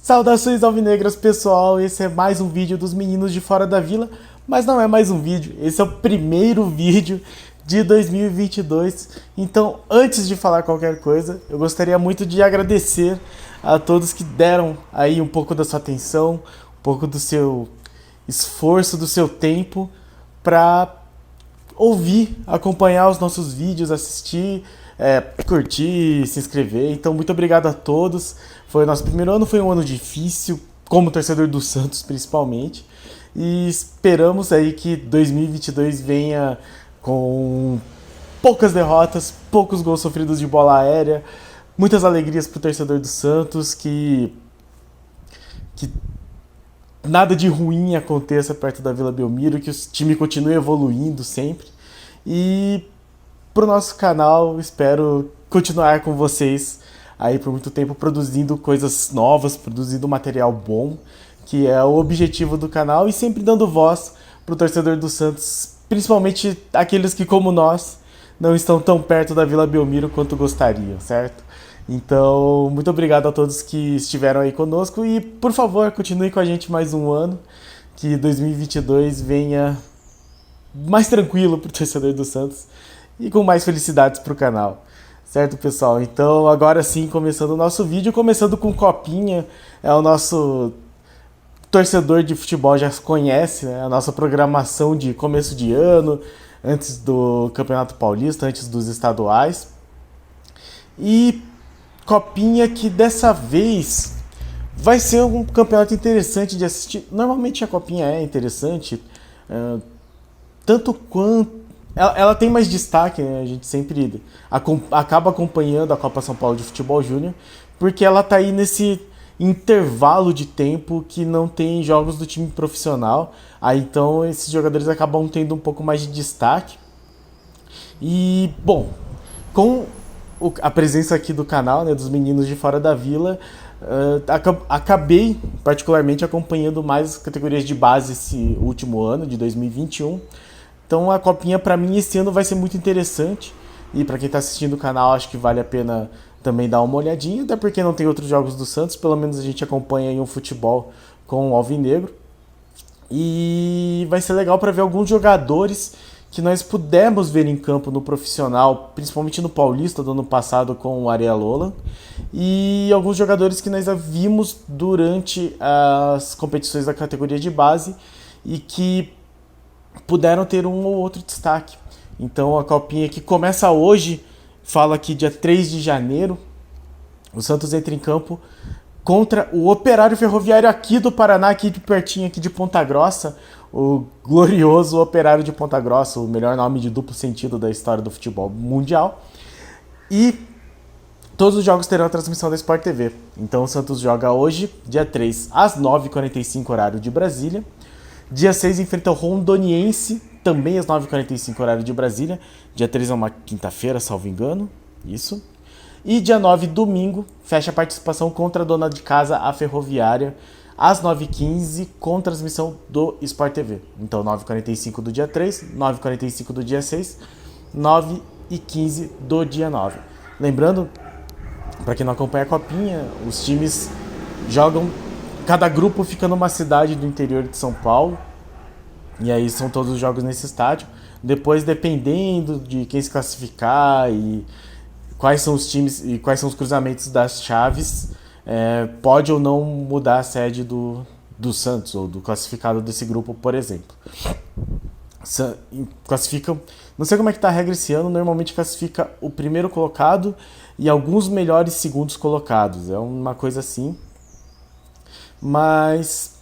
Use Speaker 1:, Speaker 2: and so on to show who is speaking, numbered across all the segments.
Speaker 1: Saudações alvinegras, pessoal, esse é mais um vídeo dos meninos de fora da vila, mas não é mais um vídeo, esse é o primeiro vídeo de 2022, então antes de falar qualquer coisa, eu gostaria muito de agradecer a todos que deram aí um pouco da sua atenção, um pouco do seu esforço, do seu tempo para ouvir, acompanhar os nossos vídeos, assistir, curtir, se inscrever. Então, muito obrigado a todos. Foi o nosso primeiro ano, foi um ano difícil, como torcedor do Santos principalmente. E esperamos aí que 2022 venha com poucas derrotas, poucos gols sofridos de bola aérea, muitas alegrias para o torcedor do Santos, que nada de ruim aconteça perto da Vila Belmiro, que o time continue evoluindo sempre. E pro nosso canal, espero continuar com vocês aí por muito tempo produzindo coisas novas, produzindo material bom, que é o objetivo do canal, e sempre dando voz pro torcedor do Santos, principalmente aqueles que, como nós, não estão tão perto da Vila Belmiro quanto gostariam, certo? Então, muito obrigado a todos que estiveram aí conosco e, por favor, continue com a gente mais um ano, que 2022 venha mais tranquilo para o torcedor do Santos e com mais felicidades para o canal, certo, pessoal? Então, agora sim, começando o nosso vídeo, começando com Copinha, é o nosso torcedor de futebol já conhece, né? A nossa programação de começo de ano, antes do Campeonato Paulista, antes dos estaduais. E Copinha que dessa vez vai ser um campeonato interessante de assistir. Normalmente a Copinha é interessante, tanto quanto... Ela tem mais destaque, né? A gente sempre acaba acompanhando a Copa São Paulo de Futebol Júnior, porque ela tá aí nesse intervalo de tempo que não tem jogos do time profissional. Aí então esses jogadores acabam tendo um pouco mais de destaque. E, bom, com a presença aqui do canal, né, dos meninos de fora da vila, acabei particularmente acompanhando mais as categorias de base esse último ano, de 2021. Então a Copinha para mim esse ano vai ser muito interessante, e para quem está assistindo o canal acho que vale a pena também dar uma olhadinha, até porque não tem outros jogos do Santos, pelo menos a gente acompanha aí um futebol com o alvinegro. E vai ser legal para ver alguns jogadores que nós pudemos ver em campo no profissional, principalmente no Paulista do ano passado com o Ariel Lola, e alguns jogadores que nós vimos durante as competições da categoria de base e que puderam ter um ou outro destaque. Então a Copinha que começa hoje, fala que dia 3 de janeiro, o Santos entra em campo contra o Operário Ferroviário aqui do Paraná, aqui de pertinho, aqui de Ponta Grossa, o glorioso Operário de Ponta Grossa, o melhor nome de duplo sentido da história do futebol mundial. E todos os jogos terão a transmissão da Sport TV. Então o Santos joga hoje, dia 3, às 9h45, horário de Brasília. Dia 6 enfrenta o Rondoniense, também às 9h45, horário de Brasília. Dia 3 é uma quinta-feira, salvo engano. Isso. E dia 9, domingo, fecha a participação contra a dona de casa, a Ferroviária, às 9h15, com transmissão do Sport TV. Então 9h45 do dia 3, 9h45 do dia 6, 9h15 do dia 9. Lembrando, para quem não acompanha a Copinha, os times jogam... Cada grupo fica numa cidade do interior de São Paulo, e aí são todos os jogos nesse estádio. Depois, dependendo de quem se classificar e quais são os times e quais são os cruzamentos das chaves, pode ou não mudar a sede do Santos ou do classificado desse grupo, por exemplo. Classificam, não sei como é que tá a regra esse ano, normalmente classifica o primeiro colocado e alguns melhores segundos colocados, é uma coisa assim. Mas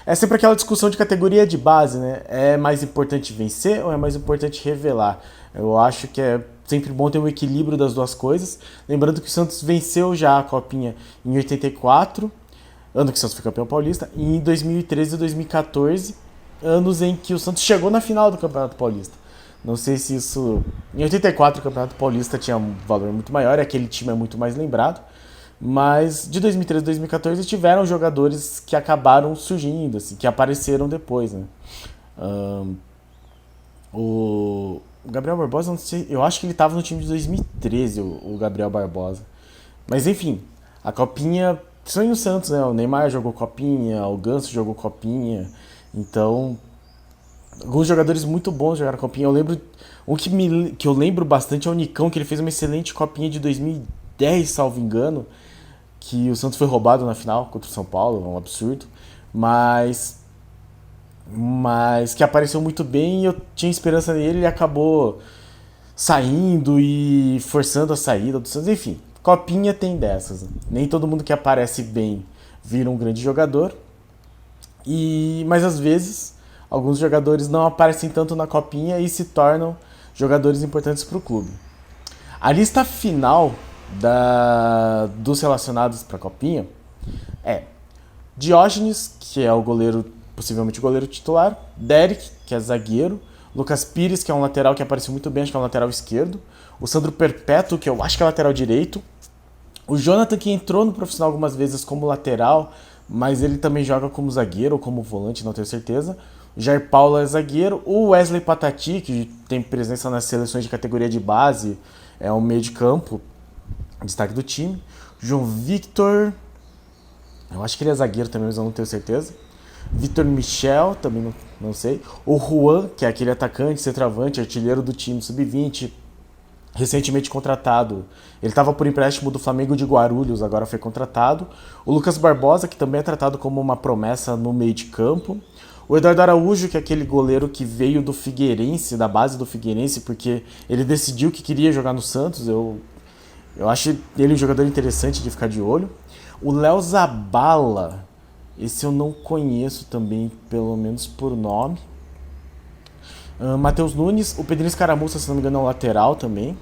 Speaker 1: é sempre aquela discussão de categoria de base, né? É mais importante vencer ou é mais importante revelar? Eu acho que é sempre bom ter um equilíbrio das duas coisas. Lembrando que o Santos venceu já a Copinha em 84, ano que o Santos foi campeão paulista, e em 2013 e 2014, anos em que o Santos chegou na final do Campeonato Paulista. Não sei se isso... Em 84 o Campeonato Paulista tinha um valor muito maior, e aquele time é muito mais lembrado. Mas de 2013 a 2014 tiveram jogadores que acabaram surgindo, assim, que apareceram depois, né? O Gabriel Barbosa, não sei, eu acho que ele estava no time de 2013, o Gabriel Barbosa. Mas enfim, a Copinha Sonho o Santos, né? O Neymar jogou copinha, o Ganso jogou copinha. Então, alguns jogadores muito bons jogaram copinha. Eu lembro. Que eu lembro bastante é o Nicão, que ele fez uma excelente copinha de 2010, salvo engano. Que o Santos foi roubado na final contra o São Paulo, um absurdo. Mas. Mas que apareceu muito bem e eu tinha esperança nele e acabou saindo e forçando a saída do Santos. Enfim, copinha tem dessas. Né? Nem todo mundo que aparece bem vira um grande jogador. Mas às vezes alguns jogadores não aparecem tanto na copinha e se tornam jogadores importantes para o clube. A lista final dos relacionados para a copinha é Diógenes, que é o goleiro, possivelmente o goleiro titular, Derek, que é zagueiro, Lucas Pires, que é um lateral que apareceu muito bem, acho que é um lateral esquerdo, o Sandro Perpétuo, que eu acho que é lateral direito, o Jonathan, que entrou no profissional algumas vezes como lateral, mas ele também joga como zagueiro ou como volante, não tenho certeza. O Jair Paulo é zagueiro, o Wesley Patati, que tem presença nas seleções de categoria de base, é um meio de campo, destaque do time. João Victor, eu acho que ele é zagueiro também, mas eu não tenho certeza. Vitor Michel, também não sei. O Juan, que é aquele atacante, centroavante, artilheiro do time sub-20, recentemente contratado. Ele estava por empréstimo do Flamengo de Guarulhos, agora foi contratado. O Lucas Barbosa, que também é tratado como uma promessa no meio de campo. O Eduardo Araújo, que é aquele goleiro que veio do Figueirense, da base do Figueirense, porque ele decidiu que queria jogar no Santos. Eu acho ele um jogador interessante de ficar de olho. O Léo Zabala, esse eu não conheço também, pelo menos por nome. Matheus Nunes, o Pedrinho Escaramuça, se não me engano, é um lateral também.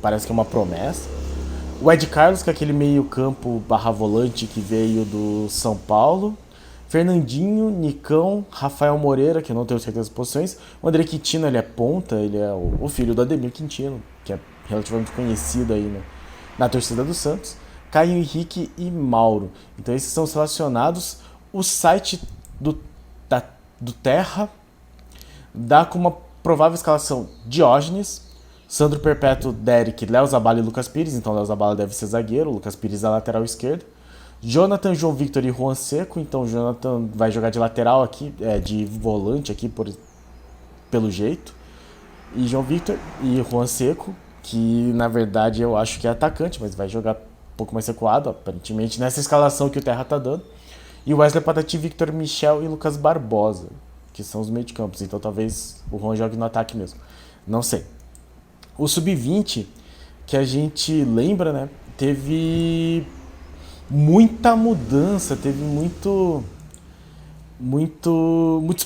Speaker 1: Parece que é uma promessa. O Ed Carlos, que é aquele meio campo barra volante que veio do São Paulo. Fernandinho, Nicão, Rafael Moreira, que eu não tenho certeza das posições. O André Quintino, ele é ponta, ele é o filho do Ademir Quintino, que é relativamente conhecido aí na torcida do Santos. Caio Henrique e Mauro. Então esses são os relacionados. O site do Terra dá como uma provável escalação Diógenes, Sandro Perpétuo, Derek, Léo Zabala e Lucas Pires. Então Léo Zabala deve ser zagueiro, Lucas Pires é lateral esquerdo. Jonathan, João Victor e Juan Seco. Então o Jonathan vai jogar de lateral aqui, de volante aqui pelo jeito. E João Victor e Juan Seco, que na verdade eu acho que é atacante, mas vai jogar um pouco mais recuado, aparentemente, nessa escalação que o Terra tá dando. E o Wesley Patati, Victor Michel e Lucas Barbosa, que são os meio de campos. Então talvez o Juan jogue no ataque mesmo. Não sei. O Sub-20, que a gente lembra, né? Teve muita mudança, teve muitos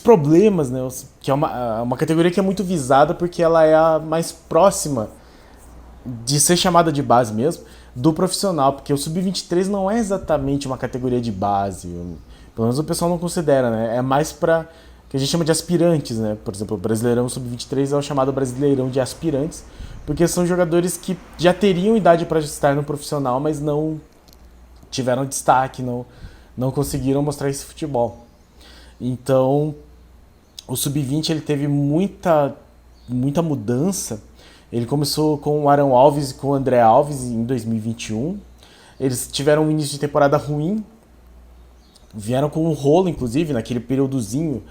Speaker 1: problemas, né? Que é uma categoria que é muito visada porque ela é a mais próxima de ser chamada de base mesmo do profissional, porque o Sub-23 não é exatamente uma categoria de base, pelo menos o pessoal não considera, né? É mais para que a gente chama de aspirantes, né? Por exemplo, o Brasileirão Sub-23 é o chamado Brasileirão de aspirantes, porque são jogadores que já teriam idade para estar no profissional, mas não tiveram destaque, não conseguiram mostrar esse futebol. Então, o Sub-20 ele teve muita mudança. Ele começou com o Arão Alves e com o André Alves em 2021. Eles tiveram um início de temporada ruim. Vieram com um rolo, inclusive, naquele períodozinho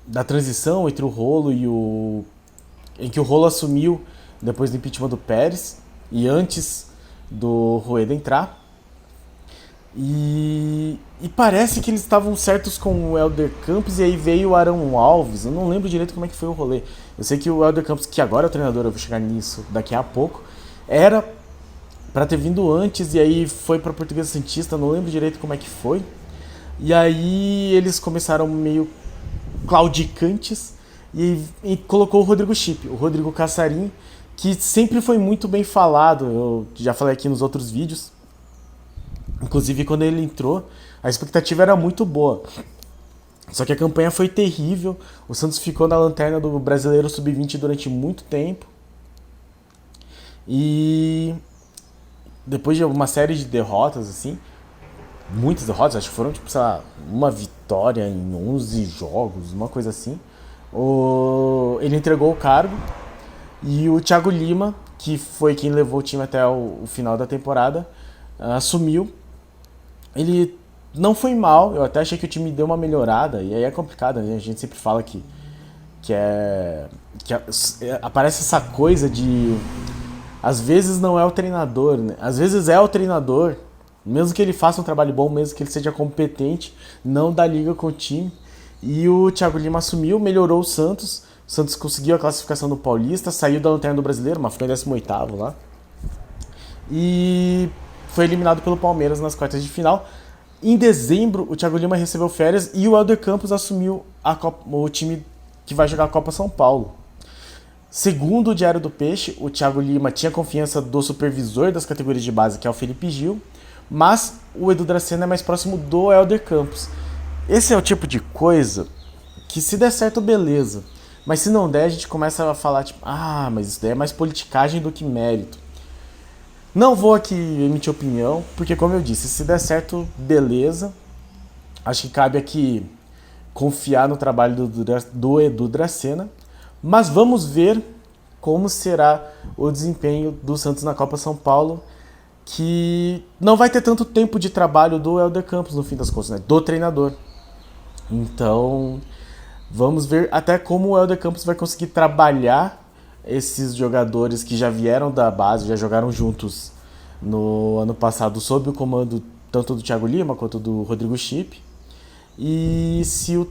Speaker 1: da transição entre o rolo em que o rolo assumiu depois do impeachment do Pérez e antes do Rueda entrar. E parece que eles estavam certos com o Helder Campos e aí veio o Arão Alves. Eu não lembro direito como é que foi o rolê. Eu sei que o Helder Campos, que agora é o treinador, eu vou chegar nisso daqui a pouco, era pra ter vindo antes e aí foi pra Portuguesa Santista, não lembro direito como é que foi. E aí eles começaram meio claudicantes e colocou o Rodrigo Chip, o Rodrigo Cassarim, que sempre foi muito bem falado. Eu já falei aqui nos outros vídeos. Inclusive, quando ele entrou, a expectativa era muito boa. Só que a campanha foi terrível. O Santos ficou na lanterna do Brasileiro Sub-20 durante muito tempo. E depois de uma série de derrotas, assim, muitas derrotas, acho que foram, tipo, sei lá, uma vitória em 11 jogos, uma coisa assim, ele entregou o cargo e o Thiago Lima, que foi quem levou o time até o final da temporada, assumiu. Ele não foi mal, eu até achei que o time deu uma melhorada, e aí é complicado, né? A gente sempre fala que é. Aparece essa coisa de. Às vezes não é o treinador, né? Às vezes é o treinador, mesmo que ele faça um trabalho bom, mesmo que ele seja competente, não dá liga com o time. E o Thiago Lima assumiu, melhorou o Santos. O Santos conseguiu a classificação do Paulista, saiu da lanterna do Brasileiro, mas ficou em 18º lá. E foi eliminado pelo Palmeiras nas quartas de final. Em dezembro, o Thiago Lima recebeu férias e o Helder Campos assumiu o time que vai jogar a Copa São Paulo. Segundo o Diário do Peixe, o Thiago Lima tinha confiança do supervisor das categorias de base, que é o Felipe Gil, mas o Edu Dracena é mais próximo do Helder Campos. Esse é o tipo de coisa que, se der certo, beleza. Mas se não der, a gente começa a falar, tipo, mas isso daí é mais politicagem do que mérito. Não vou aqui emitir opinião, porque, como eu disse, se der certo, beleza. Acho que cabe aqui confiar no trabalho do Edu Dracena. Mas vamos ver como será o desempenho do Santos na Copa São Paulo, que não vai ter tanto tempo de trabalho do Helder Campos, no fim das contas, né? Do treinador. Então, vamos ver até como o Helder Campos vai conseguir trabalhar esses jogadores que já vieram da base, já jogaram juntos no ano passado sob o comando tanto do Thiago Lima quanto do Rodrigo Chip. E se o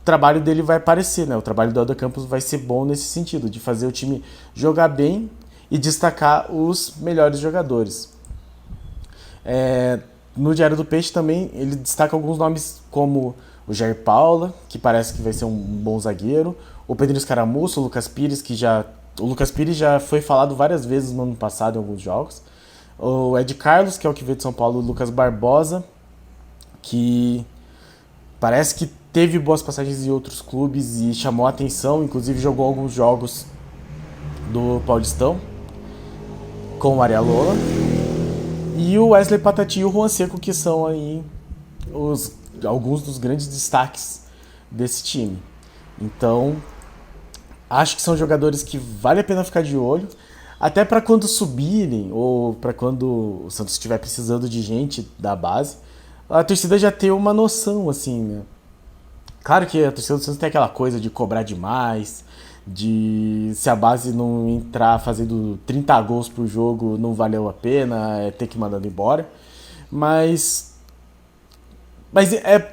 Speaker 1: trabalho dele vai aparecer, né? O trabalho do Helder Campos vai ser bom nesse sentido, de fazer o time jogar bem e destacar os melhores jogadores. No Diário do Peixe também ele destaca alguns nomes como o Jair Paula, que parece que vai ser um bom zagueiro, o Pedrinho Escaramuço, o Lucas Pires, o Lucas Pires já foi falado várias vezes no ano passado em alguns jogos, o Ed Carlos, que é o que veio de São Paulo, o Lucas Barbosa, que parece que teve boas passagens em outros clubes e chamou a atenção, inclusive jogou alguns jogos do Paulistão com o Arialola. E o Wesley Patati e o Juan Seco, que são aí alguns dos grandes destaques desse time. Então, acho que são jogadores que vale a pena ficar de olho, até para quando subirem ou para quando o Santos estiver precisando de gente da base, a torcida já ter uma noção, assim, né? Claro que a torcida do Santos tem aquela coisa de cobrar demais, de se a base não entrar fazendo 30 gols por jogo não valeu a pena, ter que mandar embora. Mas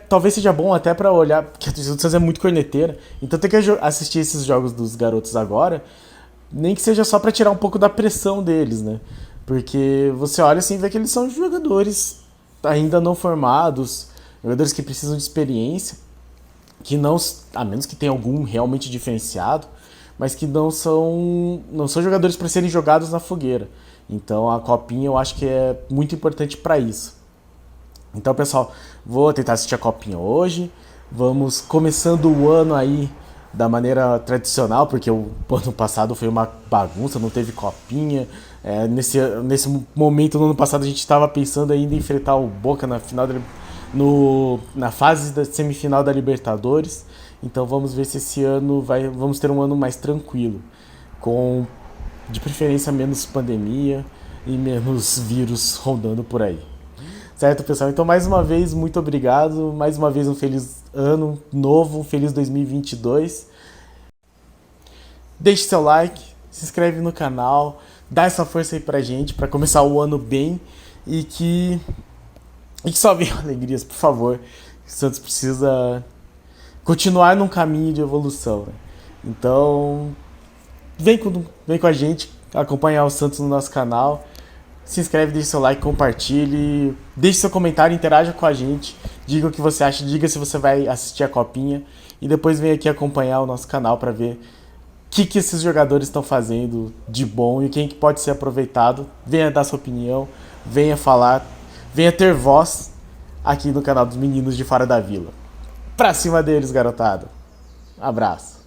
Speaker 1: talvez seja bom até pra olhar, porque a torcida do Santos é muito corneteira, então tem que assistir esses jogos dos garotos agora, nem que seja só pra tirar um pouco da pressão deles, né? Porque você olha assim e vê que eles são jogadores ainda não formados, jogadores que precisam de experiência, que não, a menos que tenha algum realmente diferenciado, mas que não são jogadores para serem jogados na fogueira. Então a Copinha eu acho que é muito importante para isso. Então, pessoal, vou tentar assistir a Copinha hoje. Vamos começando o ano aí da maneira tradicional, porque o ano passado foi uma bagunça, não teve Copinha. Nesse momento, no ano passado, a gente estava pensando ainda em enfrentar o Boca na final na fase da semifinal da Libertadores. Então vamos ver se esse ano vamos ter um ano mais tranquilo, com de preferência menos pandemia e menos vírus rondando por aí. Certo, pessoal? Então, mais uma vez, muito obrigado. Mais uma vez, um feliz ano novo, um feliz 2022. Deixe seu like, se inscreve no canal, dá essa força aí pra gente, pra começar o ano bem e que só venham alegrias, por favor. O Santos precisa continuar num caminho de evolução, né? Então, vem com a gente acompanhar o Santos no nosso canal. Se inscreve, deixe seu like, compartilhe, deixe seu comentário, interaja com a gente, diga o que você acha, diga se você vai assistir a Copinha e depois vem aqui acompanhar o nosso canal para ver o que esses jogadores estão fazendo de bom e quem que pode ser aproveitado. Venha dar sua opinião, venha falar, venha ter voz aqui no canal dos Meninos de Fora da Vila. Pra cima deles, garotada. Abraço.